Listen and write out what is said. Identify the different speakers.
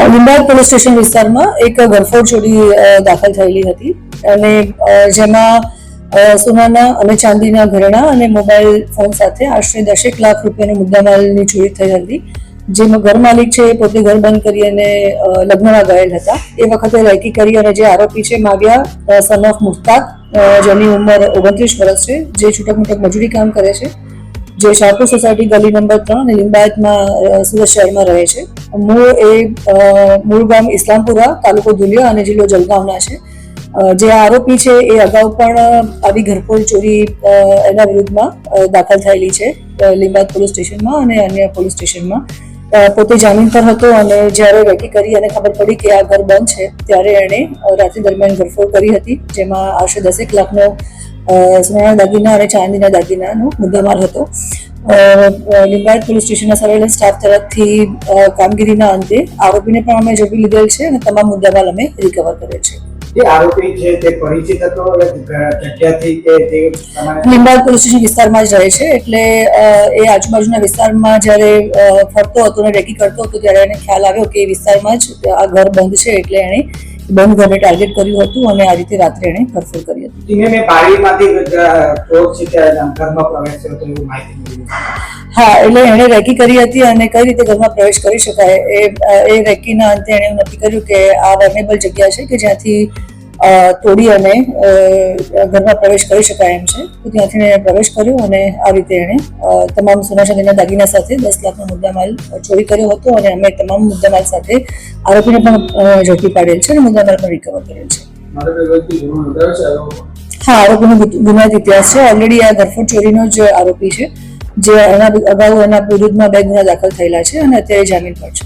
Speaker 1: લીંબાયત police station વિસ્તારમાં એક ગરફોડ ચોરી દાખલ થયેલી હતી અને જેમાં સોનાના અને ચાંદીના ઘરેણા અને મોબાઈલ ફોન સાથે આશરે 10 લાખ રૂપિયાનો મુદ્દામાલની ચોરી થઈ હતી. જેમાં ઘર માલિક છે એ પોતે ઘર બંધ કરી અને લગ્નમાં ગયેલ હતા. એ વખતે રેકી કરી અને જે આરોપી છે માવ્યા સન ઓફ મુશ્તાક, જેની ઉંમર 29 વર્ષ છે, જે છૂટક મૂટક મજૂરી કામ કરે છે, જે શાહપુર સોસાયટી ગલી નંબર 3 અને લિંબાયતમાં સુરત શહેરમાં રહે છે. મૂળ ગામ ઇસ્લામપુરા, તાલુકો ધુલિયા અને જિલ્લો જલગાંવના છે. જે આરોપી છે એ અગાઉ પણ આવી ઘરફોડ ચોરી એના વિરુદ્ધમાં દાખલ થયેલી છે લીંબાયત પોલીસ સ્ટેશનમાં અને અન્ય પોલીસ સ્ટેશનમાં. પોતે જામીન પર હતો અને જ્યારે રેકી કરી અને ખબર પડી કે આ ઘર બંધ છે ત્યારે એણે રાત્રિ દરમિયાન ઘરફોડ કરી હતી, જેમાં આશરે 10 લાખનો સોનાના દાગીના અને ચાંદીના દાગીનાનો મુદ્દામાલ હતો. લીંબાયત પોલીસ સ્ટેશનના સર્વેલન્સ સ્ટાફ તરફથી કામગીરીના અંતે આરોપીને પણ અમે ઝડપી લીધેલ છે અને તમામ મુદ્દામાલ અમે રિકવર કરેલ છે.
Speaker 2: આરોપી છે તે પરિચિત હતો જગ્યાથી કે તે
Speaker 1: લીંબાયત પોલીસ સ્ટેશન વિસ્તારમાં જ રહે છે, એટલે એ આજુબાજુના વિસ્તારમાં જ્યારે ફરતો હતો અને રેકી કરતો હતો ત્યારે એને ખ્યાલ આવ્યો કે એ વિસ્તારમાં જ આ ઘર બંધ છે, એટલે એણે બંધ ઘરને ટાર્ગેટ કર્યું હતું અને આ રીતે રાત્રે એણે ઘરફોડ કરી હતી. હા, એટલે એણે રેકી કરી હતી અને કઈ રીતે ઘરમાં પ્રવેશ કરી શકાય એ રેકીના અંતે એણે નક્કી કર્યું કે આ વેનેબલ જગ્યા છે કે જ્યાંથી તોડી અને ઘરમાં પ્રવેશ કરી શકાય એમ છે. તો ત્યાંથી એણે પ્રવેશ કર્યો અને આ રીતે એણે તમામ સોના ચાંદીના દાગીના સાથે 10 લાખનો મુદ્દામાલ ચોરી કર્યો હતો અને અમે તમામ મુદ્દામાલ સાથે આરોપીને પણ ઝડપી પાડેલ છે અને મુદ્દામાલ પણ રિકવર કરેલ છે. હા, આરોપીનો ગુનાહિત ઇતિહાસ છે. ઓલરેડી આ ઘરફોડ ચોરીનો જ આરોપી છે, જે એના અગાઉ એના વિરુદ્ધમાં 2 ગુના દાખલ થયેલા છે અને અત્યારે જામીન પર છે.